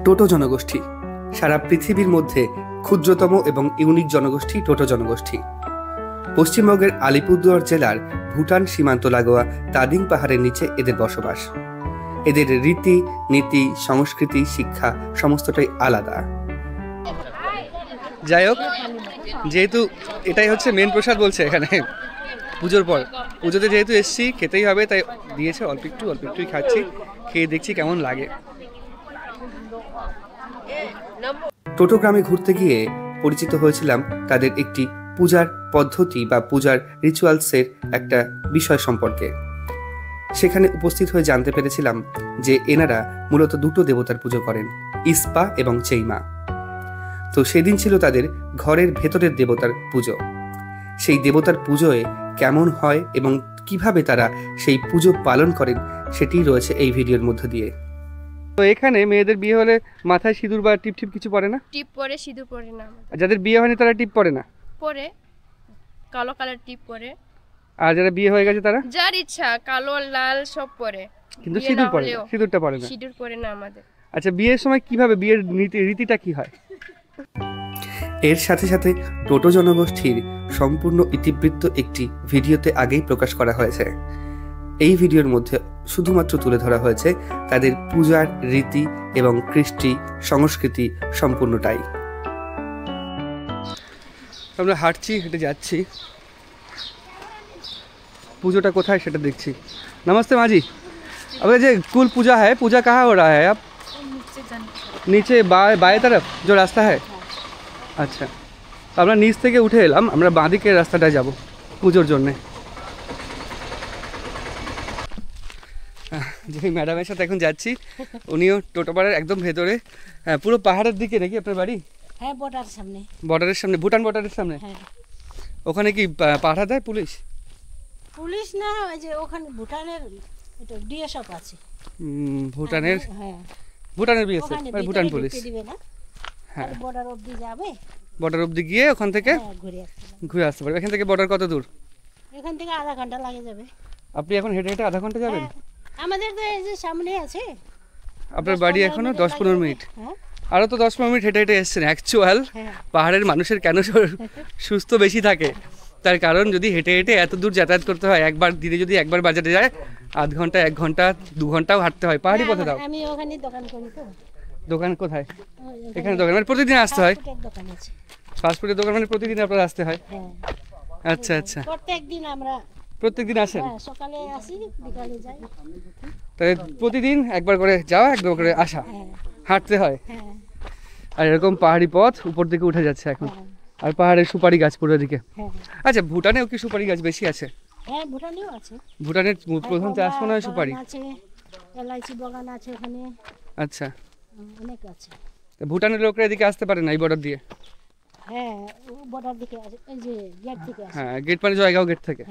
টোটো জনগোষ্ঠী সারা পৃথিবীর মধ্যে ক্ষুদ্রতম এবং ইউনিক জনগোষ্ঠী টোটো জনগোষ্ঠী। পশ্চিমবঙ্গের আলিপুরদুয়ার জেলার ভুটান সীমান্ত লাগোয়া তাদিং পাহাড়ের নিচে এদের বসবাস। এদের রীতি নীতি সংস্কৃতি শিক্ষা সমস্তটাই আলাদা। যাই হোক, যেহেতু এটাই হচ্ছে মেন প্রসাদ বলছে এখানে পুজোর পর, পুজোতে যেহেতু এসছি খেতেই হবে, তাই দিয়েছে অল্প একটুই খাচ্ছি, খেয়ে দেখছি কেমন লাগে। টোটো গ্রামে ঘুরতে গিয়ে পরিচিত হয়েছিলাম তাদের একটি পূজার পদ্ধতি বা পূজার রিচুয়ালসের একটা বিষয় সম্পর্কে। সেখানে উপস্থিত হয়ে জানতে পেরেছিলাম যে এনারা মূলত দুটো দেবতার পুজো করেন, ইস্পা এবং চেইমা। তো সেদিন ছিল তাদের ঘরের ভেতরের দেবতার পুজো। সেই দেবতার পুজোয় কেমন হয় এবং কিভাবে তারা সেই পুজো পালন করেন সেটিই রয়েছে এই ভিডিওর মধ্য দিয়ে। তো এখানে মেয়েদের বিয়ে হলে মাথায় সিঁদুর বা টিপ কিছু পরে না? টিপ পরে, সিঁদুর পরে না। যাদের বিয়ে হয়নি তারা টিপ পরে না? পরে, কালো কালার টিপ পরে। আর যারা বিয়ে হয়ে গেছে তারা যার ইচ্ছা কালো লাল সব পরে, কিন্তু সিঁদুর পরে না, সিঁদুরটা পরে না। সিঁদুর পরে না আমাদের। আচ্ছা, বিয়ের সময় কিভাবে, বিয়ের রীতিটা কি হয়? এর সাথে সাথে টোটো জনগোষ্ঠীর সম্পূর্ণ ইতিবৃত্ত একটি ভিডিওতে আগেই প্রকাশ করা হয়েছে। এই ভিডিওর মধ্যে শুধুমাত্র তুলে ধরা হয়েছে তাদের পূজার রীতি এবং কৃষ্টি সংস্কৃতি সম্পূর্ণটাই। আমরা হেঁটে যাচ্ছি, পুজোটা কোথায় সেটা দেখছি। नमस्ते माँ जी, अब ये कुल पूजा है, पूजा कहाँ हो रहा है? आप नीचे बाएं तरफ जो रास्ता है। আচ্ছা, আমরা নিচ থেকে উঠে এলাম, আমরা বাঁদিকের রাস্তাটায় যাব পুজোর জন্যে। যে ম্যাডামের সাথে এখন যাচ্ছি, উনিও টোটোপাড়ার একদম ভেতরে, পুরো পাহাড়ের দিকে নাকি আপনার বাড়ি? হ্যাঁ, বর্ডারের সামনে, ভুটান বর্ডারের সামনে। ওখানে কি পাঠা দেয় পুলিশ? পুলিশ না, ওই যে ওখানে ভুটানের এটা ডিএসএফ আছে। ভুটানের, হ্যাঁ ভুটানের বিএসএফ, ভুটান পুলিশ দিবে না। হ্যাঁ, বর্ডার অবধি যাবে, বর্ডার অবধি গিয়ে ওখান থেকে ঘুরে আসতে পারবে। এখান থেকে বর্ডার কত দূর? এখান থেকে আধা ঘন্টা লাগে যাবে। আপনি এখন হেঁটে হেঁটে আধা ঘন্টা যাবেন? আমাদের তো এই যে সামনে আছে। আপনার বাড়ি এখনো 10-15 মিনিট, আরও তো 10-15 মিনিট হেঁটে হেঁটে এসছেন। অ্যাকচুয়াল পাহাড়ের মানুষের কেন সুস্থ বেশি থাকে, তার কারণ যদি হেঁটে হেঁটে এত দূর যাতায়াত করতে হয়, একবার দিনে যদি একবার বাজারে যায় আধ ঘন্টা 1 ঘন্টা 2 ঘন্টাও হাঁটতে হয় পাহাড়ি পথে। দাও, আমি ওখানে দোকান করি। তো দোকান কোথায়? এখানে দোকান মানে প্রতিদিন আসতে হয়? ফাস্টফুডের দোকান মানে প্রতিদিন আপনার আসতে হয়? আচ্ছা আচ্ছা, প্রত্যেকদিন আসেন? সকালে আসি, বিকালে যাই। তাহলে প্রতিদিন একবার করে যাওয়া, একবার করে আসা, হাঁটতে হয়। আর এরকম পাহাড়ি পথ উপর দিকে উঠে যাচ্ছে এখন। আর পাহাড়ের সুপারি গাছ পুরো দিকে। আচ্ছা, ভুটানেও কি সুপারি গাছ বেশি আছে? হ্যাঁ, ভুটানেও আছে। ভুটানের প্রধান চাষ মনে হয় সুপারি আছে, এলাইচি বাগান আছে ওখানে। আচ্ছা, অনেক আছে। ভুটানের লোকরা এদিকে আসতে পারে না এই বর্ডার দিয়ে? হ্যাঁ, বর্ডার দিকে আছে, এই যে গেট থেকে আসে। হ্যাঁ, গেট মানে জয়গাঁও গেট থেকে।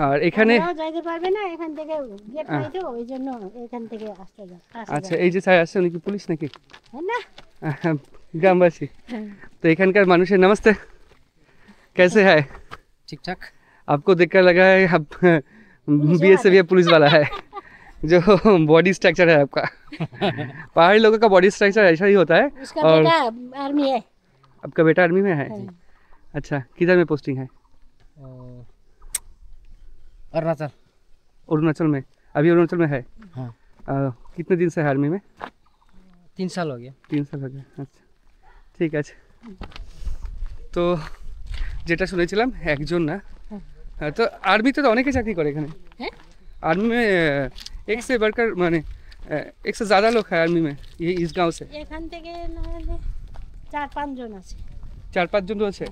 আর এখানে যাইতে পারবে না, এখান থেকে গেট নাই তো, ওই জন্য এখান থেকে আসতে যায়। আচ্ছা, এই যে ছায় আসছে উনি কি পুলিশ নাকি? না, গ্রামবাসী। तो एखानकार মানুষের नमस्ते, कैसे है? ठीक ठाक। आपको देखकर लगा है आप बीएसएफ या पुलिस वाला है, जो बॉडी स्ट्रक्चर है आपका। पहाड़ी लोगों का बॉडी स्ट्रक्चर ऐसा ही होता है। और बेटा आर्मी है। आपका बेटा आर्मी में है? अच्छा, किधर में पोस्टिंग है? अरुणाचल में। अभी अरुणाचल में है? हाँ। कितने दिन से है आर्मी में? 3 साल हो गया। 3 साल हो गया, अच्छा ঠিক আছে। তো যেটা শুনেছিলাম একজন না, তো আর্মিতে তো অনেকে চাকরি করে এখানে। आर्मी में एक से बढ़कर माने एक से ज़्यादा लोग है आर्मी में ये इस गांव से। এখান থেকে 4-5 জন আছে। 4-5 জন আছে।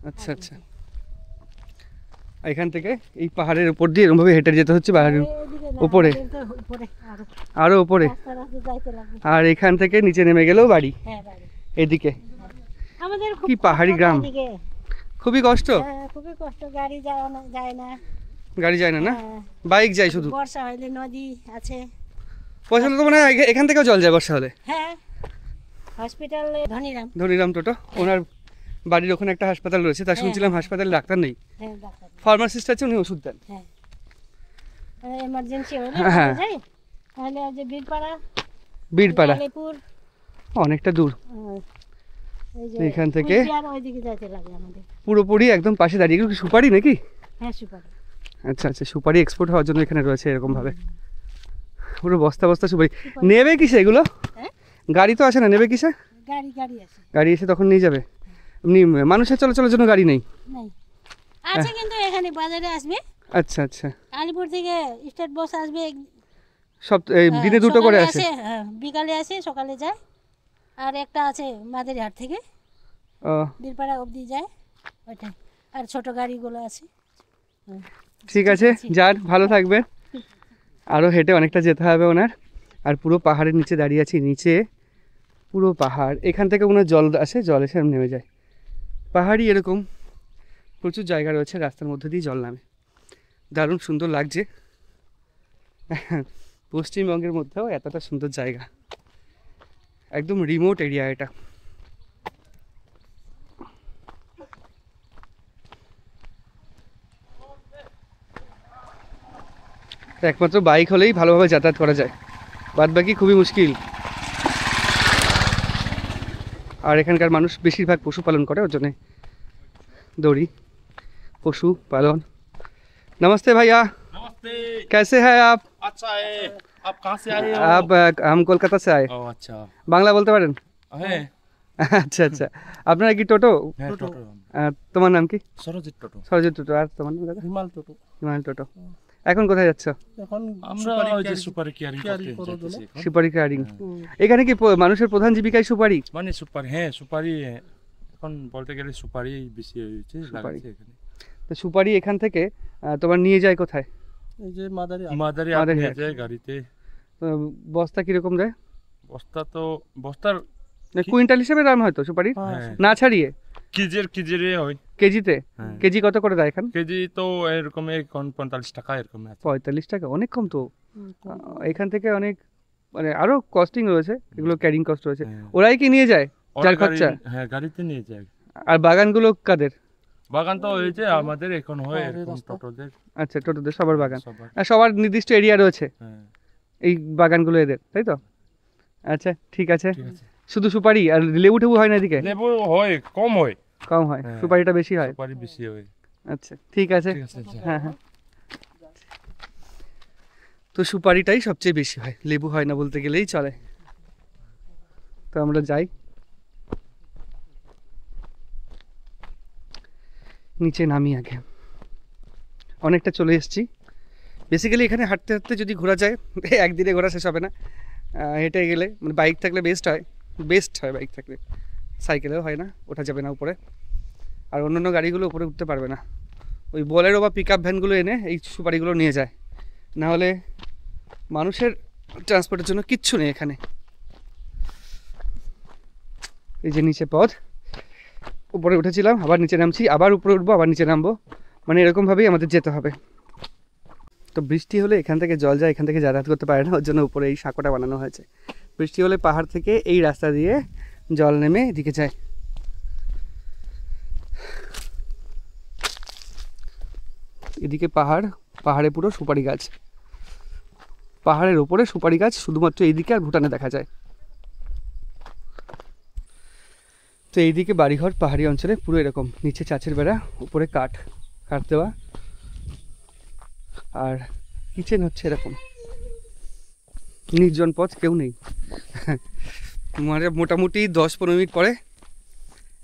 আচ্ছা আচ্ছা, এখান থেকে এই পাহাড়ের উপর দিয়ে এরকমভাবে হেঁটে যেতে হচ্ছে, পাহাড়ের উপরে আরো উপরে। আর এখান থেকে নিচে নেমে গেলেও বাড়ি এদিকে। আমাদের কি পাহাড়ি গ্রাম, খুবই কষ্ট। খুবই কষ্ট, গাড়ি যায় না। গাড়ি যায় না? না, বাইক যায় শুধু। বর্ষা হলে নদী আছে, বর্ষা হলে তো মানে এখান থেকেও জল যায় বর্ষা হলে। হ্যাঁ, হসপিটালে ধনিরাম টোটো, ওনার বাড়ির ওখানে একটা হাসপাতাল রয়েছে। তা শুনছিলাম হাসপাতালে ডাক্তার নেই, ফার্মাসিস্ট আছে, উনি ওষুধ দেন। এমার্জেন্সি হলে তাহলে আছে বীরপাড়া, বীরপাড়া আলিপুর, অনেকটা দূর। এই যে এখান থেকে কুচবিহার ওইদিকে যেতে লাগে আমাদের। পুরোপুরি একদম পাশে দাঁড়িয়ে। এগুলো কি সুপারি নাকি? হ্যাঁ সুপারি। আচ্ছা আচ্ছা, সুপারি এক্সপোর্ট হওয়ার জন্য এখানে রয়েছে এরকম ভাবে পুরো বস্তা বস্তা সুপারি। নেবে কিসে এগুলো? গাড়ি তো আসে না, নেবে কিসে? গাড়ি আছে। গাড়ি এসে তখন নিয়ে যাবে। এমনি মানুষের চলাচলের জন্য গাড়ি নেই? নাই আছে, কিন্তু এখানে বাজারে আসবে। আচ্ছা আচ্ছা, আলিপুর থেকে স্টেট বাস আসবে, সব দিনে দুটো করে আসে? হ্যাঁ, বিকালে আসে, সকালে যায়। আর একটা আছে মাদারিহাট থেকে বীরপাড়া অবধি যায় ওইটাই। আর ছোট গাড়িগুলো আছে। ঠিক আছে, যান, ভালো থাকবেন। আরও হেঁটে অনেকটা যেতে হবে ওনার। আর পুরো পাহাড়ের নিচে দাঁড়িয়ে আছি, নিচে পুরো পাহাড়। এখান থেকে ওনার জল আসে, জল এসে নেমে যায়। পাহাড়ি এরকম প্রচুর জায়গা রয়েছে, রাস্তার মধ্যে দিয়ে জল নামে, দারুণ সুন্দর লাগছে। পশ্চিমবঙ্গের মধ্যেও এতটা সুন্দর জায়গা, একদম রিমোট এরিয়া এটা। একমাত্র বাইক হলেই ভালোভাবে যাতায়াত করা যায়, বাদ বাকি খুবই মুশকিল। আর এখানকার মানুষ বেশিরভাগ পশুপালন করে, ওর জন্য দৌড়ি পশু পালন। नमस्ते भैया। नमस्ते। कैसे हैं आप? अच्छा है। आप कहाँ से आए हो? आप हम कोलकाता से आए। ओह अच्छा। বাংলা বলতে পারেন? হ্যাঁ। আচ্ছা আচ্ছা, আপনারা কি টোটো? হ্যাঁ টোটো। তোমার নাম কি? সরজিৎ টোটো। সরজিৎ টোটো। আর তোমার নাম দাদা? হিমাল টোটো। হিমাল টোটো। এখন কোথায় যাচ্ছ? এখন আমরা ওই যে সুপারি কিয়ারিং করতে যাচ্ছি। সুপারি কিয়ারিং। এখানে কি মানুষের প্রধান জীবিকাই সুপারি? মানে সুপারি, হ্যাঁ সুপারি এখন বলতে গেলে সুপারি বেশি হয়েছে লাগাচ্ছে এখানে। তো সুপারি এখান থেকে তোমার নিয়ে যায় কোথায়? এই যে মাদারি নিয়ে যায় গাড়িতে। বস্তা কিরকম দেয়? বস্তা তো বস্তার কুইন্টাল হিসেবে দাম হয়তো সুপারি, না ছাড়িয়ে কেজিরে হয়। কেজিতে? কেজি কত করে দেয় এখন? কেজি তো এরকম এখন 45 টাকা এরকম আছে। 45 টাকা, অনেক কম তো। এখান থেকে অনেক মানে আরো কস্টিং রয়েছে, এগুলো ক্যারিং কস্ট রয়েছে। ওরাই কি নিয়ে যায় যার খরচা? হ্যাঁ গাড়িতে নিয়ে যায়। আর বাগানগুলো কাদের? বাগান তো হয়েছে আমাদের এখন হয় এরকম টোটোদের। আচ্ছা, টোটোদের সবার বাগান, সবার নির্দিষ্ট এরিয়া রয়েছে এই বাগানগুলো এদের, তাই তো? আচ্ছা ঠিক আছে। শুধু সুপারি আর লেবু টেবু হয় না এদিকে? লেবু হয়, কম হয়। কম হয়, সুপারিটা বেশি হয়। সুপারি বেশি হয়। আচ্ছা ঠিক আছে। হ্যাঁ হ্যাঁ, তো সুপারিটাই সবচেয়ে বেশি হয়, লেবু হয় না বলতে গেলেই চলে। তো আমরা যাই, নিচে নামি আগে। অনেকটা চলে এসেছি। বেসিক্যালি এখানে হাঁটতে হাঁটতে যদি ঘোরা যায়, একদিনে ঘোরা শেষ হবে না। হেঁটে গেলে মানে বাইক থাকলে বেস্ট হয় বাইক থাকলে। সাইকেলেও হয় না, ওঠা যাবে না উপরে। আর অন্যান্য গাড়িগুলো উপরে উঠতে পারবে না। ওই বোলেরো বা পিক আপ ভ্যানগুলো এনে এই সুপারিগুলো নিয়ে যায়, নাহলে মানুষের ট্রান্সপোর্টের জন্য কিচ্ছু নেই এখানে। এই যে নিচে পথ, উপরে উঠেছিলাম, আবার নিচে নামছি, আবার উপরে উঠবো, আবার নিচে নামবো, মানে এরকমভাবেই আমাদের যেতে হবে। তো বৃষ্টি হলে এখান থেকে জল যায়, এখান থেকে যাতায়াত করতে পারে না, ওর জন্য উপরে এই সাঁকোটা বানানো হয়েছে। বৃষ্টি হলে পাহাড় থেকে এই রাস্তা দিয়ে জল নেমে এদিকে যায়। এদিকে পাহাড়ে পুরো সুপারি গাছ, পাহাড়ের ওপরে সুপারি গাছ শুধুমাত্র এইদিকে আর ভুটানে দেখা যায়। তো এইদিকে বাড়িঘর পাহাড়ি অঞ্চলে পুরো এরকম, নিচে চাঁচের বেড়া, উপরে কাঠ দেওয়া, আর কিচেন হচ্ছে এরকম। নির্জন পথ, কেউ নেই। মানে মোটামুটি 10-15 মিনিট পরে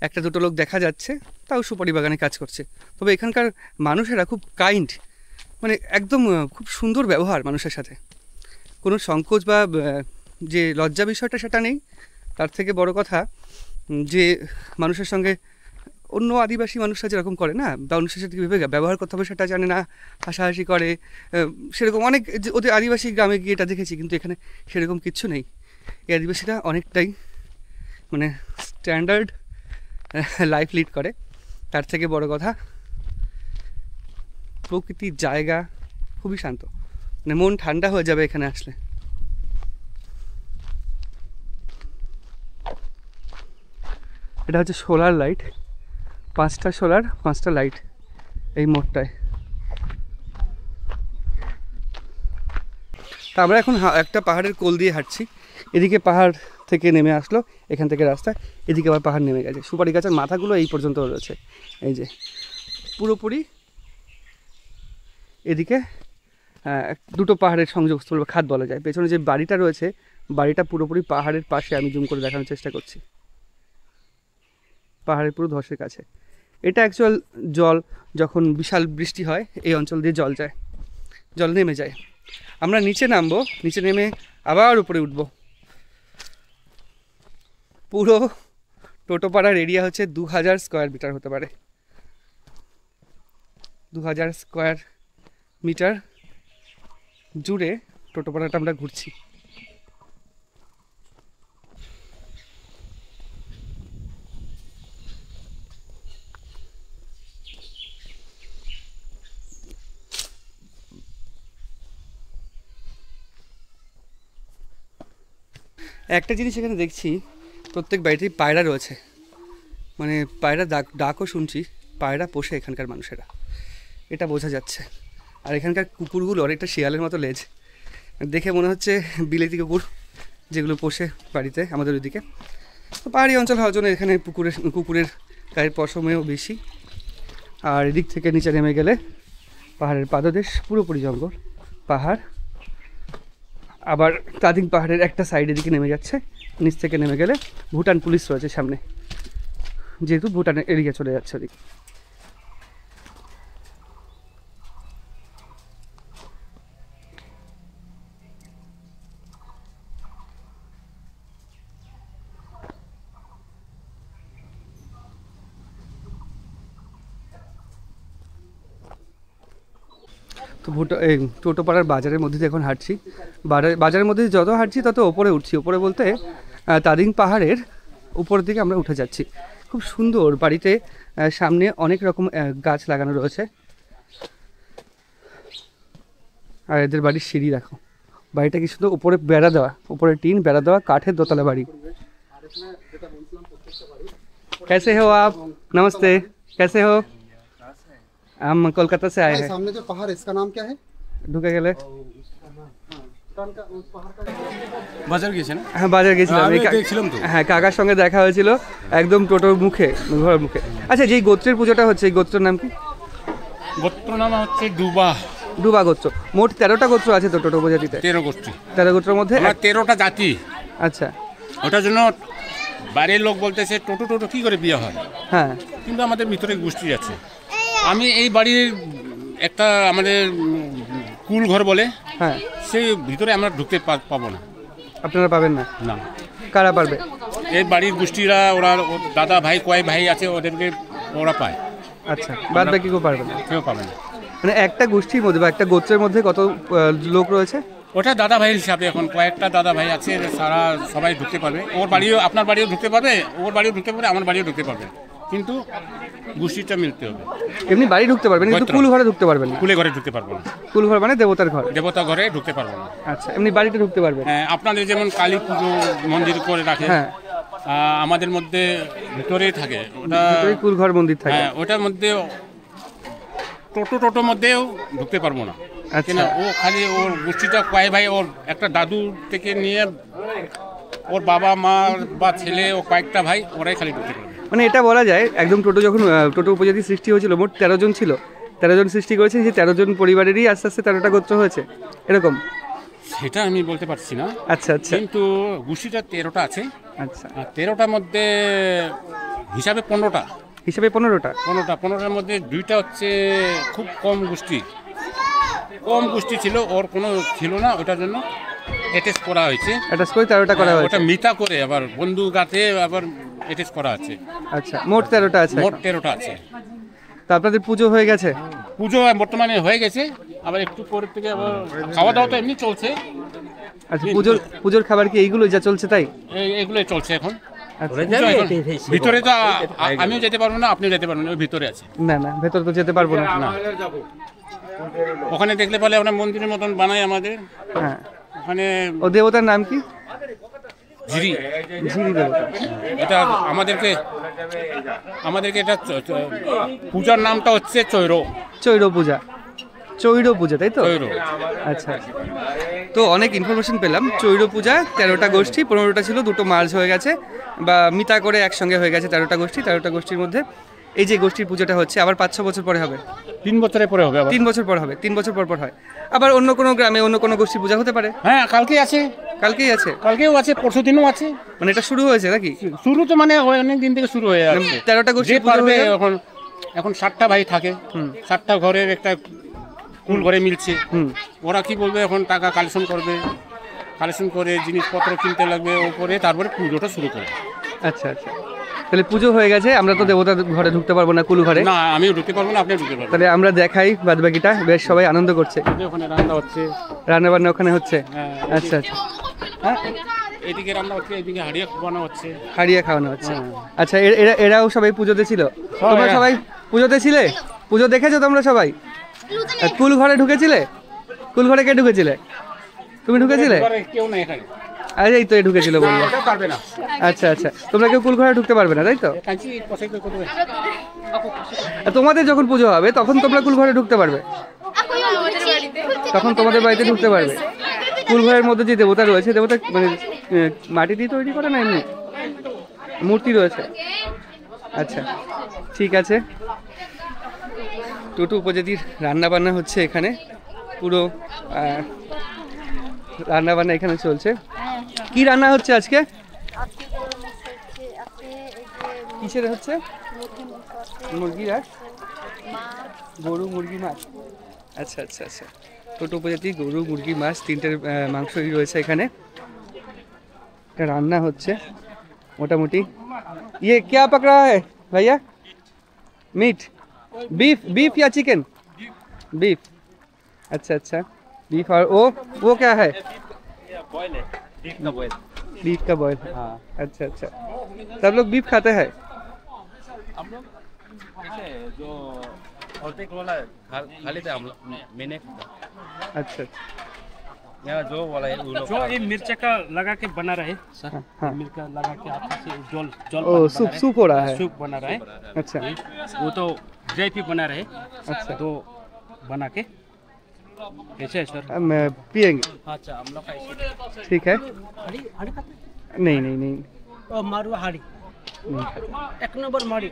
একটা দুটো লোক দেখা যাচ্ছে, তাও সুপারি বাগানে কাজ করছে। তবে এখানকার মানুষেরা খুব কাইন্ড, মানে একদম খুব সুন্দর ব্যবহার মানুষের সাথে। কোনো সংকোচ বা যে লজ্জা বিষয়টা সেটা নেই। তার থেকে বড় কথা যে মানুষের সঙ্গে অন্য আদিবাসী মানুষরা যেরকম করে না, বা মানুষের সাথে কীভাবে ব্যবহার করতে হবে সেটা জানে না, হাসাহাসি করে, সেরকম অনেক ওদের আদিবাসী গ্রামে গিয়ে এটা দেখেছি, কিন্তু এখানে সেরকম কিচ্ছু নেই। এই আদিবাসীরা অনেকটাই মানে স্ট্যান্ডার্ড লাইফ লিড করে। তার থেকে বড় কথা প্রকৃতির জায়গা খুবই শান্ত, মানে মন ঠান্ডা হয়ে যাবে এখানে আসলে। এটা হচ্ছে সোলার লাইট, 5টা সোলার, 5টা লাইট এই মোড়টায়। তা আমরা এখন একটা পাহাড়ের কোল দিয়ে হাঁটছি। এদিকে পাহাড় থেকে নেমে আসলো, এখান থেকে রাস্তা, এদিকে আবার পাহাড় নেমে গেছে। সুপারি গাছের মাথাগুলো এই পর্যন্ত রয়েছে, এই যে পুরোপুরি। এদিকে দুটো পাহাড়ের সংযোগস্থল বা খাত বলা যায়। পেছনে যে বাড়িটা রয়েছে, বাড়িটা পুরোপুরি পাহাড়ের পাশে। আমি জুম করে দেখানোর চেষ্টা করছি, পাহাড়ের পুরো ধসের কাছে। এটা অ্যাকচুয়াল জল, যখন বিশাল বৃষ্টি হয় এই অঞ্চল দিয়ে জল নেমে যায়। আমরা নিচে নামবো, নিচে নেমে আবার উপরে উঠবো। পুরো টোটোপাড়ার এরিয়া হচ্ছে 2000 স্কোয়ার মিটার হতে পারে। 2000 স্কোয়ার মিটার জুড়ে টোটোপাড়াটা আমরা ঘুরছি। একটা জিনিস এখানে দেখছি, প্রত্যেক বাড়িতেই পায়রা রয়েছে। মানে পায়রা ডাকও শুনছি। পায়রা পোষে এখানকার মানুষেরা, এটা বোঝা যাচ্ছে। আর এখানকার কুকুরগুলো অনেকটা শিয়ালের মতো লেজ, দেখে মনে হচ্ছে বিলেতি কুকুর যেগুলো পোষে বাড়িতে আমাদের ওইদিকে। তো পাহাড়ি অঞ্চল হওয়ার জন্য এখানে কুকুরের গায়ের পশমেও বেশি। আর এদিক থেকে নিচে নেমে গেলে পাহাড়ের পাদদেশ, পুরোপুরি জঙ্গল, পাহাড়। আবার তাদিং পাহাড়ের একটা সাইডের দিকে নেমে যাচ্ছে। নিচ থেকে নেমে গেলে ভুটান পুলিশ রয়েছে সামনে, যেহেতু ভুটানের এরিয়া চলে যাচ্ছে ওদিকে। তো টোটোপাড়ার বাজারের মধ্যে দিয়ে এখন হাঁটছি। বাজারের মধ্যে যত হাঁটছি তত ওপরে উঠছি। ওপরে বলতে তাদিং পাহাড়ের উপর দিকে আমরা উঠে যাচ্ছি। খুব সুন্দর। বাড়িতে সামনে অনেক রকম গাছ লাগানো রয়েছে। আর এদের বাড়ির সিঁড়ি দেখো, বাড়িটা কি সুন্দর। উপরে বেড়া দেওয়া, উপরে টিন বেড়া দেওয়া, কাঠের দোতলা বাড়ি। कैसे हो आप? नमस्ते, कैसे हो? हम कोलकाता से आए हैं। सामने जो पहाड़ है इसका नाम क्या है? ঢুকে গেলে বাজার গেছেন? হ্যাঁ, বাজার গেছিলাম। দেখছিলাম তো। হ্যাঁ, কাকার সঙ্গে দেখা হয়েছিল একদম টোটোর মুখে, ঘরের মুখে। আচ্ছা, যেই গোত্রের পুজোটা হচ্ছে, এই গোত্রের নাম কি? গোত্র নাম হচ্ছে ডুবা গোত্র। মোট 13টা গোত্র আছে তো টোটো উপজাতিতে। 13 গোষ্ঠী। 13 গোত্রের মধ্যে 13টা জাতি। আচ্ছা, ওটার জন্য বাইরের লোক বলতেছে টোটো কি করে বিয়ে হয়। হ্যাঁ, কিন্তু আমাদের ভিতরে গোষ্ঠী আছে। আমি এই বাড়ির একটা আমাদের কুল ঘর বলে, হ্যাঁ, সেই ভিতরে আমরা ঢুকতে পাবো না। আপনারা পাবেন না? না। কারা পারবে? এই বাড়ির গোষ্ঠীরা, ওরা দাদা ভাই কয় ভাই আছে, ওদেরকে ওরা পায়। আচ্ছা, বাদ বাকি কেউ পারবে না? কেউ পাবে না। মানে একটা গোষ্ঠীর মধ্যে বা একটা গোত্রের মধ্যে কত লোক রয়েছে? ওটা দাদা ভাইয়ের হিসাবে। এখন কয়েকটা দাদা ভাই আছে, সবাই ঢুকতে পারবে। ওর বাড়িও, আপনার বাড়িও ঢুকতে পারবে, ওর বাড়িও ঢুকতে পারবে, আমার বাড়িও ঢুকতে পারবে, কিন্তু গোষ্ঠীটা মিলতে হবে। এমনি বাড়ি ঢুকতে পারবেন, কিন্তু কুল ঘরে ঢুকতে পারবেন না। কুলে ঘরে ঢুকতে পারবো না। কুল ঘর মানে দেবতার ঘর? দেবতা ঘরে ঢুকতে পারবো না। আচ্ছা, এমনি বাড়িতে ঢুকতে পারবেন? হ্যাঁ, আপনাদের যেমন কালী পুজো মন্দির করে রাখে, হ্যাঁ, আমাদের মধ্যে ভিতরেই থাকে ওটা, কুল ঘর মন্দির থাকে। হ্যাঁ, ওটার মধ্যে টোটোর মধ্যেও ঢুকতে পারবো না। আচ্ছা, ও খালি ওর গোষ্ঠীটা কয় ভাই, ওর একটা দাদু থেকে নিয়ে ওর বাবা মা বা ছেলে, ও কয়েকটা ভাই, ওরাই খালি ঢুকতে পারবে। মানে এটা বলা যায় একদম যখন টোটো উপজাতি সৃষ্টি হয়েছিল, মোট 13 জন ছিল। 13 জন সৃষ্টি করেছে, সেই 13 জন পরিবারেরই আস্তে আস্তে 13টা গোত্র হয়েছে, এরকম? সেটা আমি বলতে পারছি না। আচ্ছা আচ্ছা, কিন্তু গোষ্ঠীটা 13টা আছে। আচ্ছা, 13টার মধ্যে হিসাবে 15টা। হিসাবে 15টা? 15টার মধ্যে 2টা হচ্ছে খুব কম গোষ্ঠী ছিল, ওর কোনো ছিল না, ওটার জন্য অ্যাটাচ করা হয়েছে। অ্যাটাচ করে 13টা করা হয়েছে। ওটা মিতা করে আবার বন্ধু গাতে আবার অ্যাটাচ করা আছে। আচ্ছা, মোট 13টা আছে? মোট 13টা আছে। তা আপনাদের পুজো হয়ে গেছে? পুজো বর্তমানে হয়ে গেছে, আবার একটু পরে থেকে আবার খাওয়া দাওয়া তো এমনি চলছে। আচ্ছা, পুজোর খাবার কি এইগুলো যা চলছে তাই? এগুলোই চলছে এখন। আচ্ছা, ভিতরে তো আমিও যেতে পারবো না, আপনিও যেতে পারবেন না, ওই ভিতরে আছে। না না, ভেতরে তো যেতে পারবো না। ওখানে দেখলে পারলে আমরা মন্দিরের মতন বানাই আমাদের। হ্যাঁ, ওখানে ও দেবতার নাম কি? ঝিরি দেবতা। এটা আমাদেরকে এটা পূজার নামটা হচ্ছে চৈর পূজা। চৈর পূজা, তাই তো? আচ্ছা, তো অনেক ইনফরমেশন পেলাম। চৈর পূজা 13টা গোষ্ঠী, 15টা ছিল, 2টো মার্জ হয়ে গেছে বা মিতা করে একসঙ্গে হয়ে গেছে 13টা গোষ্ঠী। 13টা গোষ্ঠীর মধ্যে এই যে গোষ্ঠীর পুজোটা হচ্ছে আবার 5-6 বছর পরে হবে, 3 বছরের পরে হবে, 3 বছর পর হবে, 3 বছর পর পর হয়। আবার অন্য কোনো গ্রামে অন্য কোনো গোষ্ঠীর পূজা হতে পারে। হ্যাঁ, কালকে আছে, কালকেই আছে, কালকেও আছে, পরশু দিনও আছে। মানে এটা শুরু হয়েছে নাকি? শুরু তো মানে অনেক দিন থেকে শুরু হয়ে যাচ্ছে। 13টা গোষ্ঠী যে পারবে এখন 7টা ভাই থাকে, 7টা ঘরের একটা কুল ঘরে মিলছে। ওরা কি বলবে, এখন টাকা কালেকশন করবে, কালেকশন করে জিনিসপত্র কিনতে লাগবে, ওপরে তারপরে পুজোটা শুরু করে। আচ্ছা আচ্ছা, তাহলে পুজো হয়ে গেছে, আমরা তো দেবতার ঘরে ঢুকতে পারবো না, কুলু ঘরে। না, আমিও ঢুকতে পারবো না, আপনি ঢুকতে পারবেন। তাহলে আমরা দেখাই বাদ বাকিটা। বেশ সবাই আনন্দ করছে, ওখানে রান্না হচ্ছে, রান্না বান্না ওখানে হচ্ছে। আচ্ছা আচ্ছা, হ্যাঁ, এদিকে রান্না হচ্ছে, এদিকে হাড়িয়া খাওয়ানো হচ্ছে। হাড়িয়া খাওয়ানো হচ্ছে। আচ্ছা, এরাও সবাই পুজোতে ছিল? তোমরা সবাই পুজোতে ছিলে? পুজো দেখেছো তোমরা সবাই? কুল ঘরে ঢুকেছিলে? কুল ঘরে কে ঢুকেছিলে? তুমি ঢুকেছিলে? কেউ না এখানে। আরে এই তো এ ঢুকেছিল বললো। পারবে না। আচ্ছা আচ্ছা, তোমরা কেউ কুল ঘরে ঢুকতে পারবে না, তাই তো? তোমাদের যখন পুজো হবে তখন তোমরা কুল ঘরে ঢুকতে পারবে, তখন তোমাদের বাড়িতে ঢুকতে পারবে। কুল ঘরের মধ্যে যে দেবতা রয়েছে, দেবতা মানে মাটি দিয়ে তৈরি করে না এমনি মূর্তি রয়েছে? আচ্ছা, ঠিক আছে। টোটো উপজাতির রান্না বান্না হচ্ছে এখানে, পুরো রান্না বান্না এখানে চলছে। কি রান্না হচ্ছে আজকে? কিসের হচ্ছে? মুরগির আর গরু, মুরগি, মাছ। আচ্ছা আচ্ছা আচ্ছা, টোটো উপজাতি গরু, মুরগি, মাছ, 3টের মাংসই রয়েছে এখানে। এটা রান্না হচ্ছে মোটামুটি। ये क्या पक रहा है भैया? मीट, बीफ या चिकन? बीफ। अच्छा अच्छा, बीफ। और वो क्या है? बॉयल है, बीफ का बॉयल। बीफ का बॉयल। हाँ। अच्छा अच्छा, सब लोग बीफ खाते हैं? हम लोग जैसे जो ऑर्थिक वाला खा लेते हैं हम लोग, मैंने खाता। अच्छा अच्छा, यहाँ जो वाला है वो लोग जो ये मिर्च का लगा के बना रहे सर, हाँ। मिर्च का लगा के आपस से जल जल ओ सूप हो रहा है। सूप बना रहा है। अच्छा वो तो ग्रेवी बना रहे, अच्छा, तो बना के कैसे है सर? हम पिएंगे, अच्छा, हम लोग का ठीक है? हाड़ी हाड़ी खाते नहीं नहीं नहीं, हैं? मारवा हाड़ी, नहीं खाते। एक नंबर माड़ी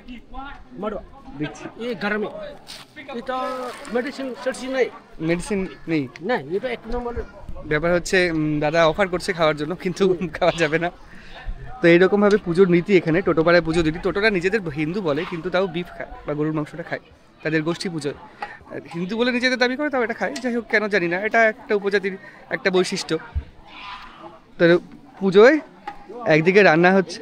मारवा। देखिए, ये घर में ये तो मेडिसिन सेडिसिन नहीं মেডিসিন নেই। नहीं, ये तो एक नंबर। ব্যাপার হচ্ছে দাদা অফার করছে খাওয়ার জন্য, কিন্তু খাওয়া যাবে না। তো এইরকমভাবে পুজোর নীতি এখানে। টোটোপাড়ায় পুজো দিদি, টোটোরা নিজেদের হিন্দু বলে কিন্তু তাও বিফ খায় বা গরুর মাংসটা খায় তাদের গোষ্ঠী পুজোয়। হিন্দু বলে নিজেদের দাবি করে, তাও এটা খায়। যাই হোক, কেন জানি না, এটা একটা উপজাতির একটা বৈশিষ্ট্য। তো পুজোয় একদিকে রান্না হচ্ছে।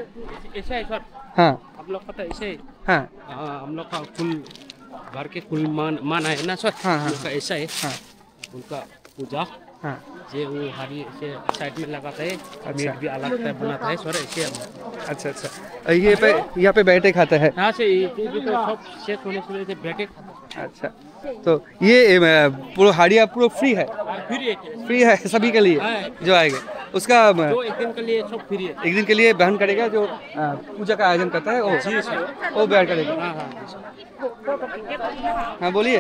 ऐसा है सर, হ্যাঁ आप लोग का तो ऐसे है। হ্যাঁ हाँ, हम लोग का कुल घर के कुल माना है ना सर। हाँ, हाँ। हम लोग का ऐसा है, हाँ उनका पूजा हाँ, जे वो हरी से साइड में लगाता है, अच्छा। मीट भी अलग टाइप बनाता है सर, ऐसे हम। अच्छा अच्छा, ये पे यहाँ पे बैठे खाता है। यहाँ से ये भी तो सब सेट होने से वजह से बैठे अच्छा, तो ये पूरा हाड़िया पूरा फ्री है? फिर फ्री है सभी के लिए हाँ। जो आएंगे। उसका जो एक दिन के लिए सब फ्री है। एक दिन के लिए बहन करेगा जो पूजा का आयोजन करता है, वो बहन करेगा। हाँ हाँ जी सर। हाँ बोलिए,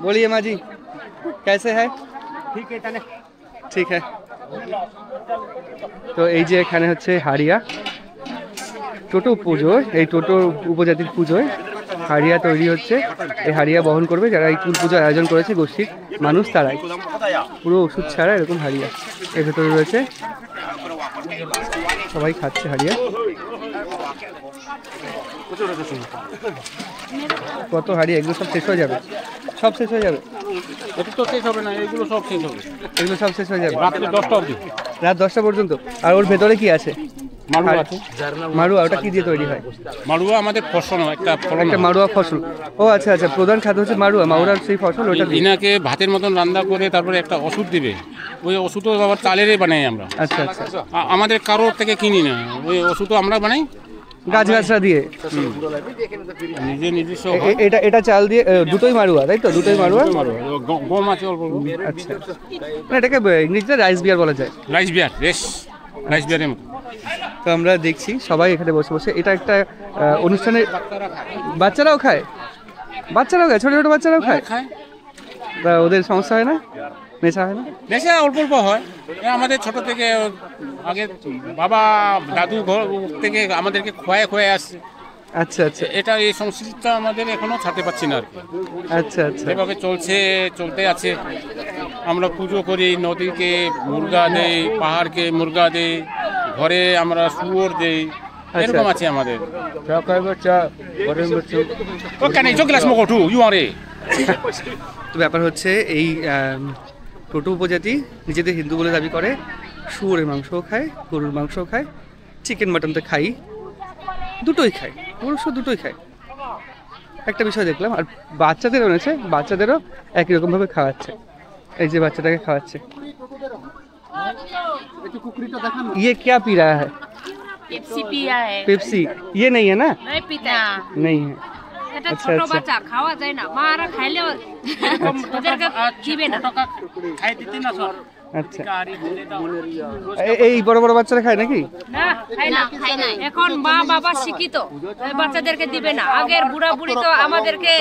बोलिए माँ जी, कैसे है? ठीक है ताने। ঠিক है। তো এই যে এখানে হচ্ছে হাড়িয়া, টোটো পুজো, এই টোটো উপজাতির পুজোয় হাড়িয়া তৈরি হচ্ছে। এই হাড়িয়া বহন করবে যারা এই কুল পুজোর আয়োজন করেছে গোষ্ঠীর মানুষ, তারাই। পুরো ওষুধ ছাড়া এরকম হাড়িয়া এর ভেতরে রয়েছে। সবাই খাচ্ছে হাড়িয়া। কত হাড়িয়া, এগুলো সব শেষ হয়ে যাবে, সব শেষ হয়ে যাবে। এটা তো শেষ হবে না, এগুলো সব শেষ হবে এগুলো সব শেষ হয়ে যাবে রাত্রি 10টা অবধি। রাত 10টা পর্যন্ত। আর ওর ভেতরে কি আছে? মাড়ুয়া আছে। মাড়ুয়া, ওটা কি দিয়ে তৈরি হয়? মাড়ুয়া আমাদের ফসল, একটা ফলন। একটা মাড়ুয়া ফসল। ও আচ্ছা আচ্ছা, প্রধান খাদ্য হচ্ছে মাড়ুয়া, মাড়ুয়ার সেই ফসল, ওটা দিয়ে। ইনাকে ভাতের মতন রান্না করে তারপরে একটা ওষুধ দিবে, ওই ওষুধও আবার চালেরই বানাই আমরা। আচ্ছা আচ্ছা, আমাদের কারোর থেকে কিনি না, ওই ওষুধও আমরা বানাই গাছগাছরা দিয়ে। নিজে নিজস্ব। এটা চাল দিয়ে, দুটোই মাড়ুয়া তাই তো? দুটোই মাড়ুয়া। গম আছে অল্প অল্প। আচ্ছা, না এটাকে ইংরেজিতে রাইস বিয়ার বলা যায়। রাইস বিয়ার, রাইস বিয়ারের মতো। তো আমরা দেখছি সবাই এখানে বসে বসে, এটা একটা অনুষ্ঠানে বাচ্চারাও খায়, বাচ্চারাও খায়, ছোটো ছোটো বাচ্চারাও খায়। তা ওদের সমস্যা হয় না, নেশা হয় না? নেশা অল্প অল্প হয়। আমাদের ছোট থেকে আগে বাবা দাদু ঘর থেকে আমাদেরকে খোয়ায় খোয়ায় আসছে। আচ্ছা আচ্ছা এটা এই সংস্কৃতিটা আমাদের এখনো ছাড়তে পারছি না আর কি। আচ্ছা আচ্ছা এভাবে চলতে আছে। আমরা পুজো করি, নদীকে মুরগা দেই, পাহাড়কে মুরগা দেই, ঘরে আমরা শুয়োর দেই, এরকম আছে আমাদের। তো ব্যাপার হচ্ছে এই টোটো উপজাতি নিজেদের হিন্দু বলে দাবি করে, শুয়োরের মাংসও খায়, গরুর মাংসও খায়, চিকেন মাটন তো খাই, দুটোই খায়, অবশ্য দুটোই খায়। একটা বিষয় দেখলাম, আর বাচ্চাদেরও এনেছে, বাচ্চাদেরও একই রকমভাবে খাওয়াচ্ছে। এই যে বাচ্চাটাকে খাওয়াচ্ছে। ये क्या पी रहा है? पेप्सी पिया है। पेप्सी ये नहीं है ना? नहीं पीता। नहीं है। এটা আচ্ছা, ছোট আচ্ছা। বাচ্চা খাওয়া যায় না, মারা খাইলেও ওদেরকে দিবে না। আচ্ছা এই বড় বড় বাচ্চারা খায় নাকি? না খায় না। এখন মা বাবা শিক্ষিত, বাচ্চাদেরকে দিবে না। আগের বুড়া বুড়ি তো আমাদেরকে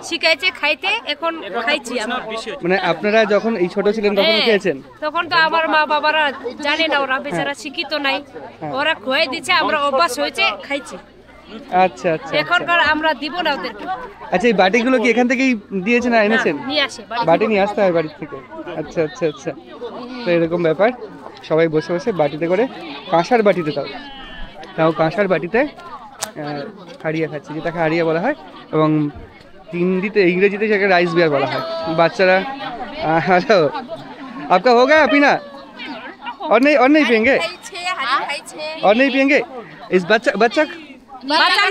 শিখাইছে খাইতে, এখন খাইছি আমরা। মানে আপনারা যখন এই ছোট ছিলেন তখন খেয়েছেন? তখন তো আমার মা বাবারা জানে না, ওরা বেচারা শিক্ষিত নাই, ওরা খুয়াই দিচ্ছে, আমরা অভ্যাস হয়েছে খাইছি। আচ্ছা আচ্ছা এখনকার আমরা দিব না ওদেরকে। আচ্ছা এই বাটিগুলো কি এখান থেকেই দিয়েছেন না এনেছেন? নিয়ে আসে বাটি নিয়ে আসতে হয় বাড়ি থেকে? আচ্ছা আচ্ছা আচ্ছা। তো এরকম ব্যাপার, সবাই বসে বসে বাটিতে করে, কাঁসার বাটিতে তাও কাঁসার বাটিতে হাড়িয়া খাচ্ছে, যেটাকে হাড়িয়া বলা হয়, এবং ইংরেজিতে সেটাকে রাইস বিয়ার বলা হয়। বাচ্চারা হ্যালো आपका हो गया पीना? और नहीं पियेंगे? और नहीं पियेंगे? इस बच्चा बच्चा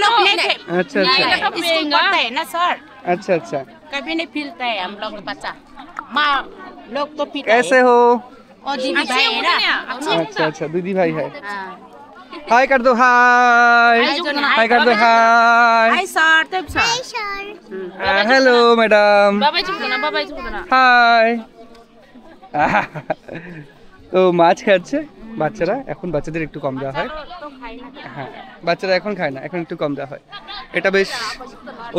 लोग नहीं अच्छा अच्छा इसको पता है ना सर। अच्छा अच्छा कभी नहीं पीता है हम लोग बच्चा, माँ लोग तो पीता कैसे हो? और दीदी भाई है ना। अच्छा अच्छा दीदी भाई है। हाय कर दो, हाय हाय कर दो, हाय हाय सर। तब सर हेलो मैडम, बाबा चुप करना। হাই। তো মাছ খাচ্ছে বাচ্চারা, এখন বাচ্চাদের একটু কম দেওয়া হয়। হ্যাঁ বাচ্চারা এখন খায় না, এখন একটু কম দেওয়া হয়। এটা বেশ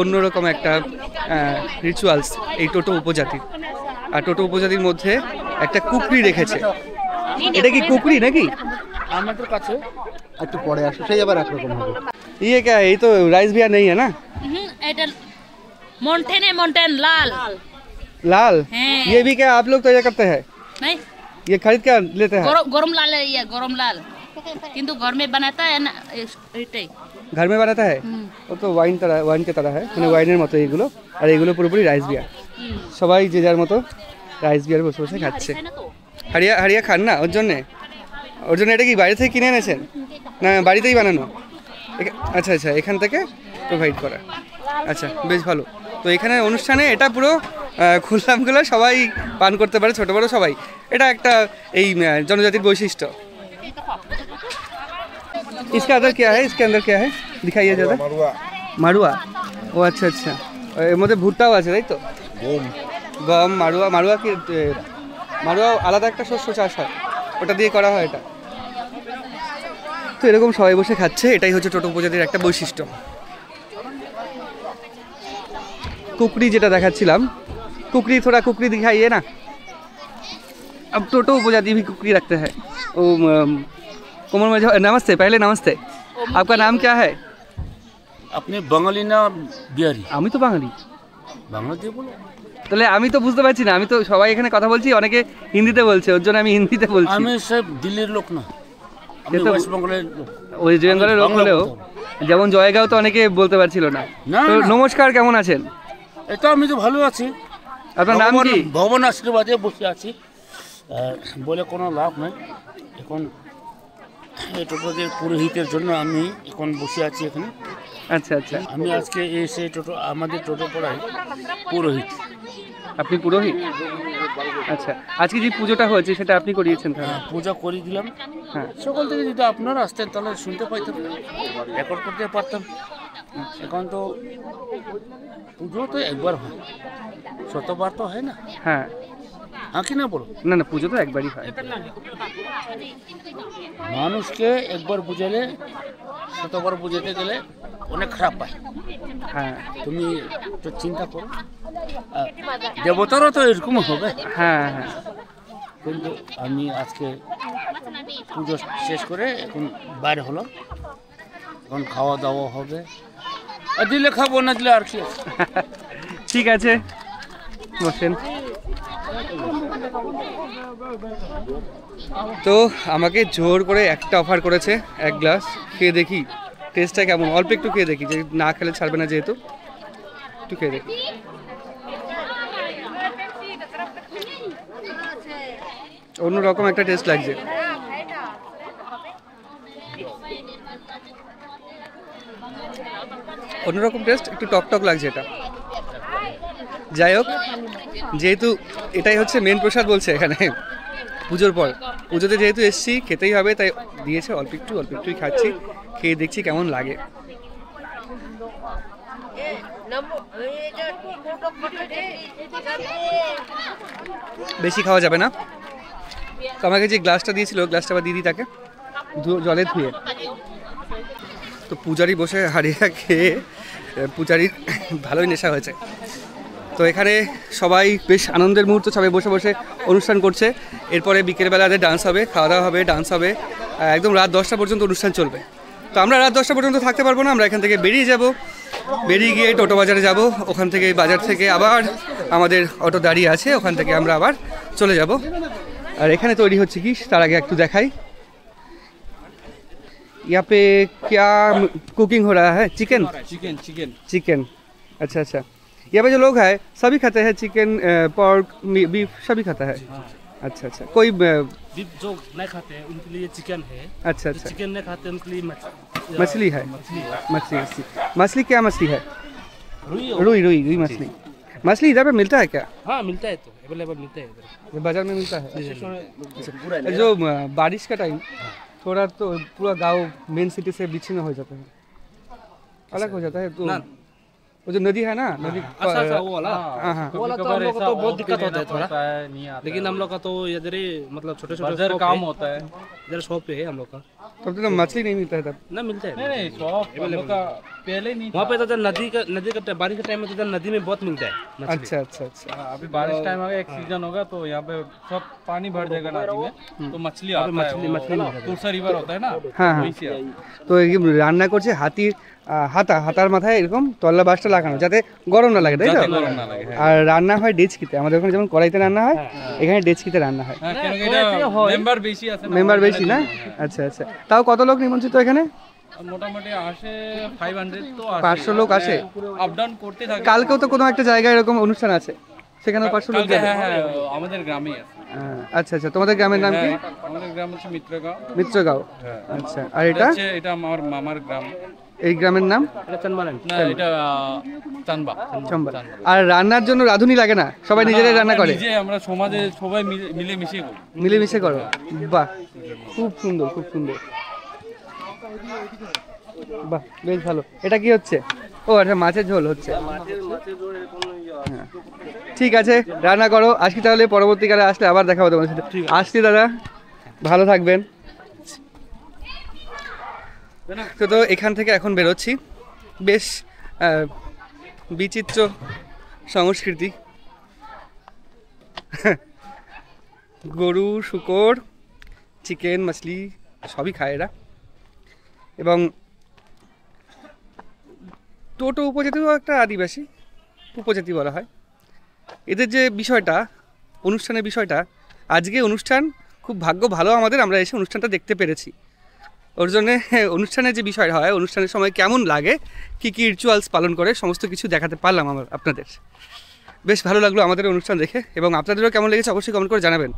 অন্যরকম একটা রিচুয়ালস এই টোটো উপজাতির। আর টোটো উপজাতির মধ্যে একটা কুকরি রেখেছে। এটা কি কুকরি নাকি? আমাদের কাছে একটু পরে আসো, সেই আবার একরকম হবে। ये क्या है? ये तो राइस बियर नहीं है ना? এটা मोन्टेन लाल लाल है। ये भी क्या आप लोग तैयार करते हैं? नहीं, ये खरीद कर लेते हैं? गरम लाल है ये, गरम लाल किंतु घर में बनाता है ना এটাই। घर में बनाता है? वो तो वाइन के तरह है, মানে ওয়াইনের মতো এগুলো। আর এগুলো পুরোপুরি রাইস বিয়ার। সবাই যে যার মতো রাইস বিয়ার বসে বসে খাচ্ছে। হারিয়া খান না ওর জন্য এটা কি বাইরে থেকে কিনে এনেছেন না বাড়িতেই বানানো? আচ্ছা আচ্ছা এখান থেকে প্রোভাইড করা। আচ্ছা বেশ ভালো। তো এখানে অনুষ্ঠানে এটা পুরো খুললাম সবাই পান করতে পারে, ছোট বড় সবাই। এটা একটা এই জনজাতির বৈশিষ্ট্য। इसका अंदर क्या है? इसके अंदर क्या है दिखाइए ज़्यादा। মাড়ুয়া। ও আচ্ছা আচ্ছা, এর মধ্যে ভুট্টাও আছে তাই তো? গম মাড়ুয়া কি মাড়ুয়া আলাদা একটা শস্য চাষ হয়, ওটা দিয়ে করা হয় এটা। তো এরকম সবাই বসে খাচ্ছে, এটাই হচ্ছে টোটো উপজাতির একটা বৈশিষ্ট্য। कुकरी যেটা দেখাচ্ছিলাম, थोड़ा कुकरी दिखाइए ना। अब टोटो उपजाति भी कुकरी रखते हैं। कोमल में नमस्ते, पहले नमस्ते। आपका नाम क्या है? আপনি বাঙালি না বিহারি? আমি তো বাঙালি। বাংলা দিয়ে বলো। তাহলে আমি তো বুঝতে পারছি না, আমি তো সবাই এখানে কথা বলছি, অনেকে হিন্দিতে বলছে, ওর জন্য আমি হিন্দিতে বলছি। আমি সব দিল্লির লোক না, আমি ওয়েস্ট বেঙ্গলের লোক। ওয়েস্ট বেঙ্গলের লোক হলেও যেমন জয়গাঁও তো অনেকে বলতে পারছিল না। না, তো না। নমস্কার, কেমন আছেন? এটা আমি তো ভালো আছি। আপনার নাম কি? ভগবান আশীর্বাদে বসে আছি, বলে কোনো লাভ নাই। এখন এই টোটোদের পুরোহিতের জন্য আমি এখন বসে আছি এখানে। আচ্ছা আচ্ছা আমি আজকে এসে আমাদের টোটো পড়াই পুরোহিত। আপনি পুরোহিত? আচ্ছা আজকে যে পুজোটা হয়েছে সেটা আপনি করিয়েছেন তাহলে? পূজা করে দিলাম। হ্যাঁ সকাল থেকে যদি আপনারা আসতেন তাহলে শুনতে পাইতাম, রেকর্ড করতে পারতাম। এখন তো পুজো তো একবার হয়, শতবার তো হয় না। হ্যাঁ হ্যাঁ কি না বলো? না না, পুজো তো একবারই হয়। মানুষকে একবার বুঝালে শতবার বুঝাতে গেলে অনেক খারাপ পায়। হ্যাঁ তুমি তো চিন্তা করো, দেবতারও তো এরকম হবে। হ্যাঁ হ্যাঁ কিন্তু আমি আজকে পুজো শেষ করে এখন বাইরে হলো, এখন খাওয়া দাওয়া হবে, আর দিলে খাবো, না দিলে আর কি আছে। ঠিক আছে, বসেন। তো আমাকে জোর করে একটা অফার করেছে, এক গ্লাস খেয়ে দেখি টেস্টটা কেমন, অল্প একটু খেয়ে দেখি, যে না খেলে ছাড়বে না যেহেতু, একটু খেয়ে দেখি। অন্যরকম একটা টেস্ট লাগছে। অন্যরকম টেস্ট, একটু টক টক লাগছে এটা। যাই হোক, যেহেতু এটাই হচ্ছে মেন প্রসাদ বলছে এখানে পুজোর পর, পুজোতে যেহেতু এসছি খেতেই হবে, তাই দিয়েছে অল্প একটুই খাচ্ছি, খেয়ে দেখছি কেমন লাগে। বেশি খাওয়া যাবে না, তো আমাকে যে গ্লাসটা দিয়েছিল গ্লাসটা আবার দিদি তাকে জলে ধুয়ে। তো পূজারি বসে হাড়িয়া খেয়ে পূজারির ভালোই নেশা হয়েছে। তো এখানে সবাই বেশ আনন্দের মুহূর্ত, সবাই বসে বসে অনুষ্ঠান করছে। এরপরে বিকেলবেলাতে ডান্স হবে, খাওয়া দাওয়া হবে, ডান্স হবে, একদম রাত 10টা পর্যন্ত অনুষ্ঠান চলবে। তো আমরা রাত 10টা পর্যন্ত থাকতে পারবো না, আমরা এখান থেকে বেরিয়ে যাব, বেরিয়ে গিয়ে টোটো বাজারে যাব, ওখান থেকে বাজার থেকে আবার আমাদের অটো দাঁড়িয়ে আছে, ওখান থেকে আমরা আবার চলে যাব। আর এখানে তৈরি হচ্ছে কি তার আগে একটু দেখাই। यहाँ पे क्या कुकिंग हो रहा है? Chicken chicken. अच्छा अच्छा, यहाँ पे जो लोग हैं सभी खाते हैं चिकन, पोर्क, बीफ सभी खाता है? अच्छा अच्छा, कोई बीफ जो नहीं खाते हैं उनके लिए चिकन है। अच्छा अच्छा, चिकन नहीं खाते उनके लिए मछली है। मछली क्या मछली है? रुई मछली। मछली इधर पे मिलता है क्या? हाँ मिलता है, तो अवेलेबल मिलता है इधर, बाजार में मिलता है। जो बारिश का टाइम थोड़ा तो पूरा गांव मेन सिटी से विच्छिन्न हो जाता है, अलग हो जाता है। तो वो जो नदी है ना, नदी अच्छा वो वाला, हाँ वो वाला तो हम लोग का तो बहुत दिक्कत होता है थोड़ा, लेकिन हम लोग का तो इधर ही मतलब छोटे छोटे काम होता है, इधर शॉप पे है हम लोग का। तब तो मछली नहीं मिलता है तब? ना मिलता है, नहीं शॉप पहले नहीं, वहाँ पे तो नदी का बारिश के टाइम में तो नदी में बहुत मिलता है। अच्छा अच्छा अच्छा, अभी बारिश टाइम आ गया, एक सीजन होगा तो यहाँ पे सब पानी भर जाएगा नदी में, तो मछली आता है, मछली तुलसा रिवर होता है ना, हाँ वहीं से आता है। তো এই রান্না করছে হাতির হাতার মাথায় এরকম তল্লা বাসটা লাগানো, যাতে গরম না লাগে, তাই তো? গরম না লাগে, হ্যাঁ। আর রান্না হয় ডেচকিতে, আমাদের ওখানে যেমন কড়াইতে রান্না হয়, এখানে ডেচকিতে রান্না হয়। হ্যাঁ, কেন কি এটা মেম্বার বেশি আছে না, মেম্বার বেশি না? আচ্ছা আচ্ছা, তাও কত লোক নিমন্ত্রিত এখানে? মোটামুটি আসে 500 তো আসে, 500 লোক আসে, আপ ডাউন করতে থাকে। কালকেও তো কোনো একটা জায়গায় এরকম অনুষ্ঠান আছে, সেখানে 500 লোক যাবে? হ্যাঁ, আমাদের গ্রামেই আছে। আচ্ছা আচ্ছা, তোমাদের গ্রামের নাম কি? আমাদের গ্রাম হচ্ছে মিত্রগাঁও। আচ্ছা, আর এটা? এটা আমার মামার গ্রাম। এই গ্রামের নাম? না, এটা চানবা। আর রান্নার জন্য রাঁধুনি লাগে না, সবাই নিজেরাই রান্না করে? নিজে আমরা সমাজে সবাই মিলেমিশে করো, বাহ খুব সুন্দর খুব সুন্দর, বাহ বেশ ভালো। এটা কি হচ্ছে? ও আচ্ছা, মাছের ঝোল হচ্ছে। হ্যাঁ ঠিক আছে, রান্না করো। আসি তাহলে, পরবর্তীকালে আসলে আবার দেখা হবে তোমার সাথে। আসছি দাদা, ভালো থাকবেন। তো এখান থেকে এখন বেরোচ্ছি। বেশ বিচিত্র সংস্কৃতি, গরু, শূকর, চিকেন, মাছলি সবই খায় এরা। এবং টোটো উপজাতিও একটা আদিবাসী উপজাতি বলা হয়। এদের যে বিষয়টা, অনুষ্ঠানের বিষয়টা, আজকে অনুষ্ঠান খুব ভাগ্য ভালো আমাদের, আমরা এসে অনুষ্ঠানটা দেখতে পেরেছি। ওর জন্যে অনুষ্ঠানের যে বিষয় হয়, অনুষ্ঠানের সময় কেমন লাগে, কী কী রিচুয়ালস পালন করে, সমস্ত কিছু দেখাতে পারলাম আমরা আপনাদের। বেশ ভালো লাগলো আমাদের অনুষ্ঠান দেখে, এবং আপনাদেরও কেমন লেগেছে অবশ্যই কমেন্ট করে জানাবেন।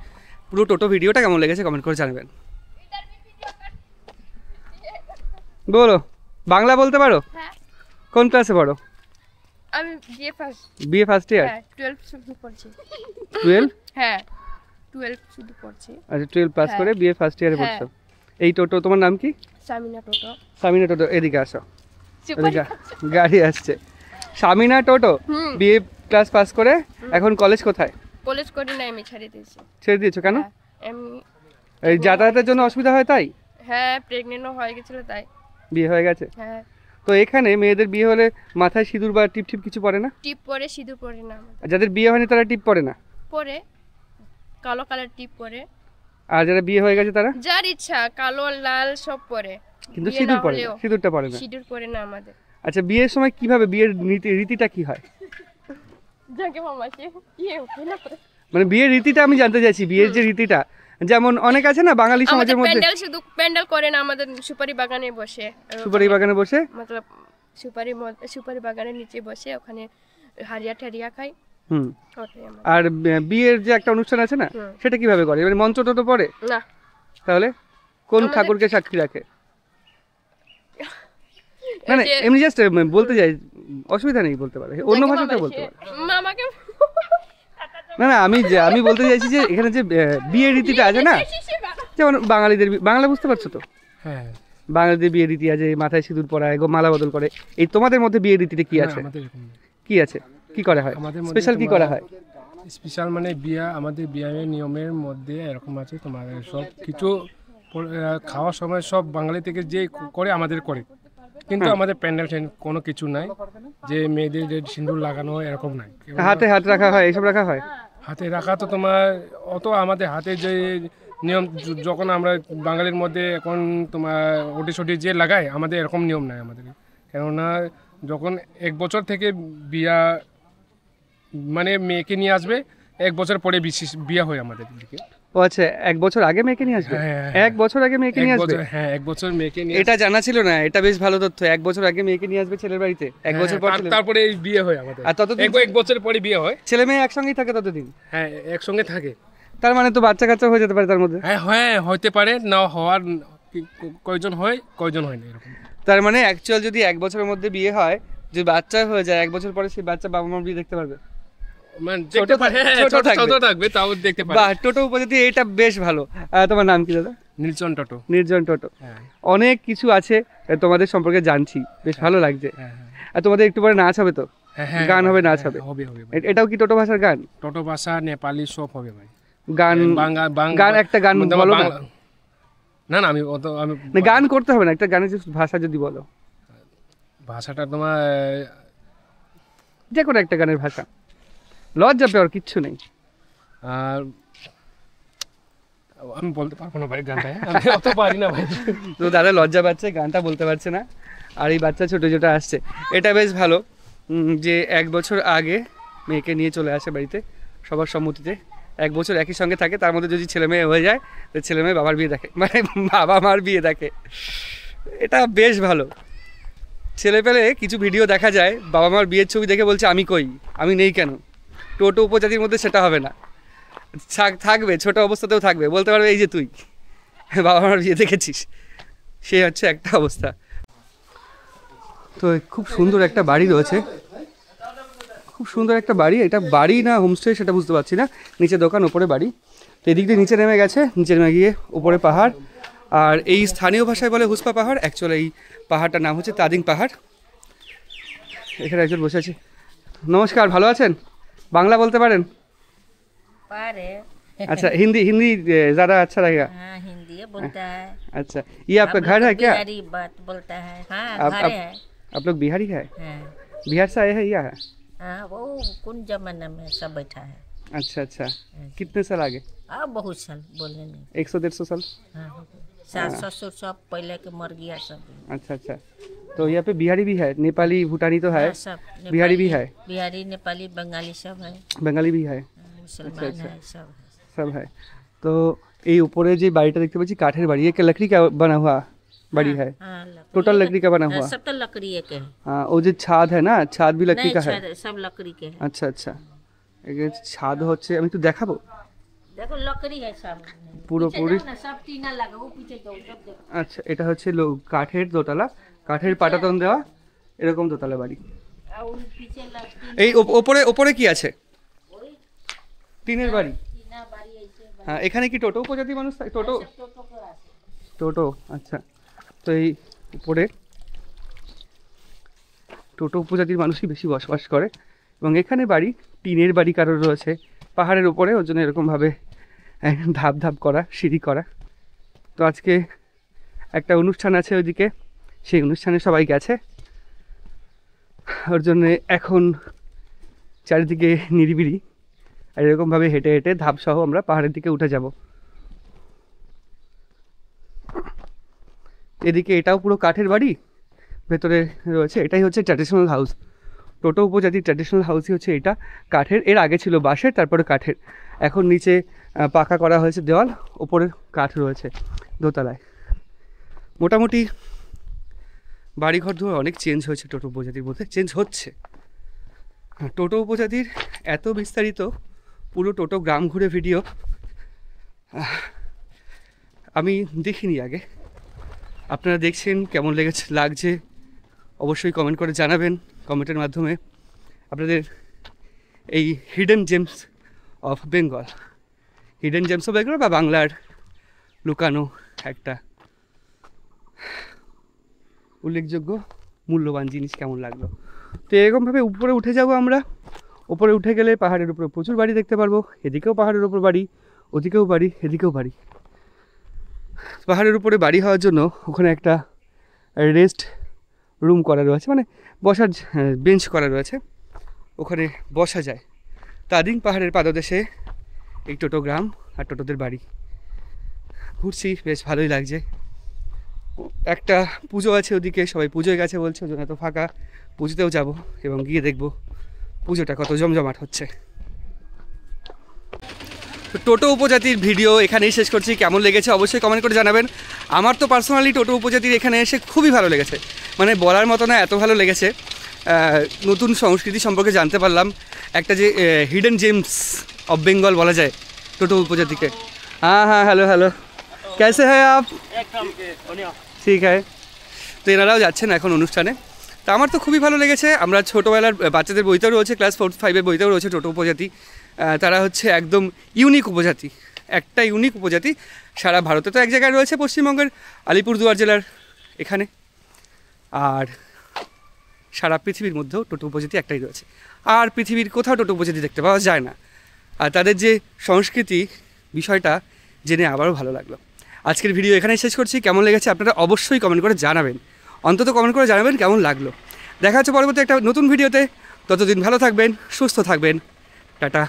পুরো টোটো ভিডিওটা কেমন লেগেছে কমেন্ট করে জানাবেন। বলো, বাংলা বলতে পারো? কোন ক্লাসে পড়ো? আমি বিএ ফার্স্ট ইয়ার। 12 শুধু পড়ছি। 12? হ্যাঁ 12 শুধু পড়ছি। আচ্ছা, 12 পাস করে বিএ ফার্স্ট ইয়ারে পড়ছো। এই টোটো, তোমার নাম কি? সামিনা টোটো। সামিনা টোটো, এদিকে আসো, গাড়ি আসছে। সামিনা টোটো বিএ ক্লাস পাস করে এখন কলেজ কোথায়? কলেজ করি না, আমি ছেড়ে দিয়েছি। ছেড়ে দিয়েছো কেন? আমি এই যাতায়াতের জন্য অসুবিধা হয় তাই? হ্যাঁ, প্রেগন্যান্টও হয়ে গেছিল তাই। বিয়ে হয়ে গেছে? হ্যাঁ। তো এখানে মেয়েদের বিয়ে হলে মাথায় সিঁদুর বা টিপ টিপ কিছু পরে না? টিপ পরে, সিঁদুর পরে না। আর যাদের বিয়ে হয়নি তারা টিপ পরে না? পরে, কালো কালার টিপ পরে। আর যারা বিয়ে হয়ে গেছে তারা? যার ইচ্ছা কালো লাল সব পরে, কিন্তু সিঁদুর পরে না, সিঁদুরটা পরে না। সিঁদুর পরে না আমাদের। আচ্ছা, বিয়ের সময় কিভাবে, বিয়ের রীতিটা কি হয়? যাকে মামাকে মানে বিয়ের রীতিটা আমি জানতে চাইছি, বিয়ের যে রীতিটা, যেমন অনেক আছে না বাঙালি সমাজের মধ্যে। প্যান্ডেল, শুধু প্যান্ডেল করে না, আমাদের সুপারি বাগানে বসে। সুপারি বাগানে বসে मतलब সুপারি বাগানের নিচে বসে ওখানে হারিয়া ঠারিয়া খাই। আর বিয়ের যে একটা অনুষ্ঠান আছে না, সেটা কিভাবে করে? মানে মন্ত্রটা তো পড়ে না? তাহলে কোন ঠাকুরকে সাক্ষী রাখে? মানে এমনি জাস্ট বলতে যাই, অসুবিধা নেই, বলতে পারে, অন্য ভাষাতে বলতে পারে। মামাকে না না, আমি বলতে চাইছি যে এখানে যে বিয়ের রীতিটা আছে না, যেমন বাঙালিদের, বাংলা বুঝতে পারছো তো? হ্যাঁ, বাঙালিদের বিয়ের রীতি আছে, মাথায় সিঁদুর পরায়, মালা বদল করে। এই তোমাদের মধ্যে বিয়ের রীতিতে কি আছে? কি আছে, কি করা হয়, স্পেশাল কি করা হয়? স্পেশাল মানে আমাদের বিয়ের নিয়মের মধ্যে এরকম আছে, তোমাদের সব কিছু খাওয়ার সময় সব বাঙালি থেকে যে করে আমাদের করে, কিন্তু আমাদের প্যান্ডেল কোনো কিছু নাই যে মেয়েদের সিঁদুর লাগানো এরকম নাই। হাতে হাত রাখা হয়, এসব রাখা হয়? হাতে রাখা তো তোমার অত আমাদের হাতে যে নিয়ম, যখন আমরা বাঙালির মধ্যে এখন তোমার ওটি সটি যে লাগায়, আমাদের এরকম নিয়ম নাই আমাদের। কেননা যখন 1 বছর থেকে বিয়া মানে মেয়েকে নিয়ে আসবে, 1 বছর পরে বিয়া হয় আমাদের দিকে। ও আচ্ছা, 1 বছর আগে মেয়েকে নিয়ে আসবে? 1 বছর আগে মেয়েকে নিয়ে আসবে? হ্যাঁ, 1 বছর মেয়েকে নিয়ে। এটা জানা ছিল না, এটা বেশ ভালো তথ্য। 1 বছর আগে মেয়েকে নিয়ে আসবে ছেলের বাড়িতে, 1 বছর পর তারপরে বিয়ে হয় আমাদের। আর ততদিন 1 বছর পরে বিয়ে হয়। ছেলে মেয়ে একসঙ্গেই থাকে ততদিন? হ্যাঁ, একসঙ্গে থাকে। তার মানে তো বাচ্চা কাচ্চা হয়ে যেতে পারে তার মধ্যে? হ্যাঁ, হতে পারে, না হওয়ার কয়জন হয়, কয়জন হয় না এরকম। তার মানে অ্যাকচুয়াল যদি 1 বছরের মধ্যে বিয়ে হয়, যদি বাচ্চা হয়ে যায়, 1 বছর পরে সেই বাচ্চা বাবা মার বিয়ে দেখতে পারবে? মানে ছোট থাকবে, তাও দেখতে পারবে। বাহ, টোটো উপজাতি, এটা বেশ ভালো। তোমার নাম কি দাদা? নির্জন টোটো। নির্জন টোটো। অনেক কিছু আছে তোমাদের সম্পর্কে জানছি, বেশ ভালো লাগছে। আর তোমাদের একটু পরে নাচ হবে তো? গান হবে, নাচ হবে? এটাও কি টোটো ভাষার গান? টোটো ভাষা, নেপালি সব হবে ভাই। গান একটা গান বলো না। না আমি গান করতে হবে না, একটা গানের ভাষা যদি বলো। ভাষাটা তোমার যে কোনো একটা গানের ভাষা, লজ্জা পেওয়ার কিচ্ছু নেই। আর আমি বলতে পারবো না ভাই গানটা, আমি অত পারি না ভাই। তো দাদা লজ্জা পাচ্ছে, গানটা বলতে পারছে না। আর এই বাচ্চা ছোটো ছোটো আসছে, এটা বেশ ভালো যে 1 বছর আগে মেয়েকে নিয়ে চলে আসে বাড়িতে সবার সম্মতিতে। 1 বছর একই সঙ্গে থাকে, তার মধ্যে যদি ছেলে মেয়ে হয়ে যায় তো ছেলে মেয়ে বাবার বিয়ে দেখে, মানে বাবা মার বিয়ে দেখে। এটা বেশ ভালো। ছেলে পেলে কিছু ভিডিও দেখা যায়, বাবা মার বিয়ের ছবি দেখে বলছে আমি কই, আমি নেই কেন। টোটো উপজাতির মধ্যে সেটা হবে না, থাকবে, ছোট অবস্থাতেও থাকবে, বলতে পারবে এই যে তুই বাবা মার বিয়ে দেখেছিস। সে হচ্ছে একটা অবস্থা। তো খুব সুন্দর একটা বাড়ি রয়েছে, খুব সুন্দর একটা বাড়ি। এটা বাড়ি না হোমস্টে সেটা বুঝতে পারছি না। নিচে দোকান, ওপরে বাড়ি। তো এদিক দিয়ে নিচে নেমে গেছে, নিচে নেমে গিয়ে ওপরে পাহাড়। আর এই স্থানীয় ভাষায় বলে হুসপা পাহাড়, অ্যাকচুয়ালি এই পাহাড়টার নাম হচ্ছে তাদিং পাহাড়। এখানে একজন বসে আছে। নমস্কার, ভালো আছেন? বাংলা বলতে পারেন? अच्छा, हिंदी ज़्यादा अच्छा रहेगा। हाँ, हिंदी बोलता है। अच्छा, ये आपका घर है क्या? बिहारी बात बोलता है। हाँ, घर है। आप लोग बिहारी है? हाँ। बिहार से आए हैं या है? हाँ, वो कौन जमाना में सब बैठा है। अच्छा अच्छा, कितने साल आगे? बहुत साल, बोलने नहीं। 100-150 साल। हाँ, सास ससुर सब पहले के मर गया सब। अच्छा अच्छा, तो यहाँ पे बिहारी भी है, नेपाली भूटानी तो है? हाँ, सब बिहारी भी है? बिहारी, नेपाली, बंगाली सब है। बंगाली भी है, मुसलमान है, सब है। तो ये ऊपर जो बाड़ीटा देखते पाচ্ছি काठेर बाड़ी, ये लकड़ी का बना हुआ बाड़ी है? टोटल लकड़ी का बना हुआ? सब तो लकड़ी के है। हाँ, वो जो छाद है ना, छाद भी लकड़ी का है? सब लकड़ी के है। अच्छा अच्छा, छाद হচ্ছে, আমি একটু দেখাবো। देखो लकड़ी है सब, পুরোপুরি सब टीना लगा, वो पीछे जाओ सब देखो। আচ্ছা, এটা হচ্ছে কাঠের দোতলা, কাঠের পাটাতন দেওয়া এরকম দোতলা বাড়ি। এই ওপরে ওপরে কি আছে? টিনের বাড়ি। হ্যাঁ, এখানে কি টোটো উপজাতি মানুষ থাকে? টোটো, আচ্ছা। তো এই উপরে টোটো উপজাতির মানুষই বেশি বসবাস করে। এবং এখানে বাড়ি, টিনের বাড়ি কারোর রয়েছে পাহাড়ের উপরে, ওর জন্য এরকমভাবে ধাপ ধাপ করা, সিঁড়ি করা। তো আজকে একটা অনুষ্ঠান আছে ওইদিকে, সেই অনুষ্ঠানে সবাই গেছে। ওর জন্যে এখন চারিদিকে নিরিবিলি, আর এরকমভাবে হেঁটে হেঁটে ধাপসহ আমরা পাহাড়ের দিকে উঠে যাব। এদিকে এটাও পুরো কাঠের বাড়ি, ভেতরে রয়েছে, এটাই হচ্ছে ট্র্যাডিশনাল হাউস। টোটো উপজাতির ট্র্যাডিশনাল হাউসই হচ্ছে এটা, কাঠের। এর আগে ছিল বাঁশের, তারপরে কাঠের। এখন নিচে পাকা করা হয়েছে দেওয়াল, ওপরে কাঠ রয়েছে দোতলায়। মোটামুটি বাড়িঘর ধরে অনেক চেঞ্জ হয়েছে টোটো উপজাতির মধ্যে, চেঞ্জ হচ্ছে। টোটো উপজাতির এত বিস্তারিত পুরো টোটো গ্রাম ঘুরে ভিডিও আমি দেখিনি আগে। আপনারা দেখছেন, কেমন লাগছে অবশ্যই কমেন্ট করে জানাবেন। কমেন্টের মাধ্যমে আপনাদের এই হিডেন জেমস অফ বেঙ্গল বা বাংলার লুকানো একটা উল্লেখযোগ্য মূল্যবান জিনিস কেমন লাগলো। তো এরকমভাবে উপরে উঠে যাব আমরা। উপরে উঠে গেলে পাহাড়ের উপরে প্রচুর বাড়ি দেখতে পারবো। এদিকেও পাহাড়ের উপর বাড়ি, ওদিকেও বাড়ি, এদিকেও বাড়ি। পাহাড়ের উপরে বাড়ি হওয়ার জন্য ওখানে একটা রেস্ট রুম করা রয়েছে, মানে বসার বেঞ্চ করা রয়েছে, ওখানে বসা যায়। তাদিং পাহাড়ের পাদদেশে এই টোটো গ্রাম আর টোটোদের বাড়ি। ঘুরছি, বেশ ভালোই লাগছে। একটা পুজো আছে ওদিকে, সবাই পুজোয় গেছে বলছে, ওই জন্য এত ফাঁকা। পুজোতেও যাব এবং গিয়ে দেখবো পুজোটা কত জমজমাট হচ্ছে। তো টোটো উপজাতির ভিডিও এখানেই শেষ করছি। কেমন লেগেছে অবশ্যই কমেন্ট করে জানাবেন। আমার তো পার্সোনালি টোটো উপজাতির এখানে এসে খুবই ভালো লেগেছে, মানে বলার মতো না, এত ভালো লেগেছে। নতুন সংস্কৃতি সম্পর্কে জানতে পারলাম, একটা যে হিডেন জেমস অফ বেঙ্গল বলা যায় টোটো উপজাতিকে। হ্যাঁ, হ্যালো, कैसे हैं आप? ঠিক है। তো এনারাও যাচ্ছেন এখন অনুষ্ঠানে। তা আমার তো খুবই ভালো লেগেছে। আমরা ছোটোবেলার বাচ্চাদের বইতেও রয়েছে, ক্লাস 4-5 বইতেও রয়েছে টোটো উপজাতি। তারা হচ্ছে একদম ইউনিক উপজাতি, একটা ইউনিক উপজাতি। সারা ভারতে তো এক জায়গায় রয়েছে, পশ্চিমবঙ্গের আলিপুরদুয়ার জেলার এখানে, আর সারা পৃথিবীর মধ্যেও টোটো উপজাতি একটাই রয়েছে। আর পৃথিবীর কোথাও টোটো উপজাতি দেখতে পাওয়া যায় না। আর তাদের যে সংস্কৃতি, বিষয়টা জেনে আবারও ভালো লাগলো। আজকের ভিডিও এখানেই শেষ করছি। কেমন লেগেছে আপনারা অবশ্যই কমেন্ট করে জানাবেন, অন্তত কমেন্ট করে জানাবেন কেমন লাগলো। দেখা হচ্ছে পরবর্তী একটা নতুন ভিডিওতে। ততদিন ভালো থাকবেন, সুস্থ থাকবেন। টাটা।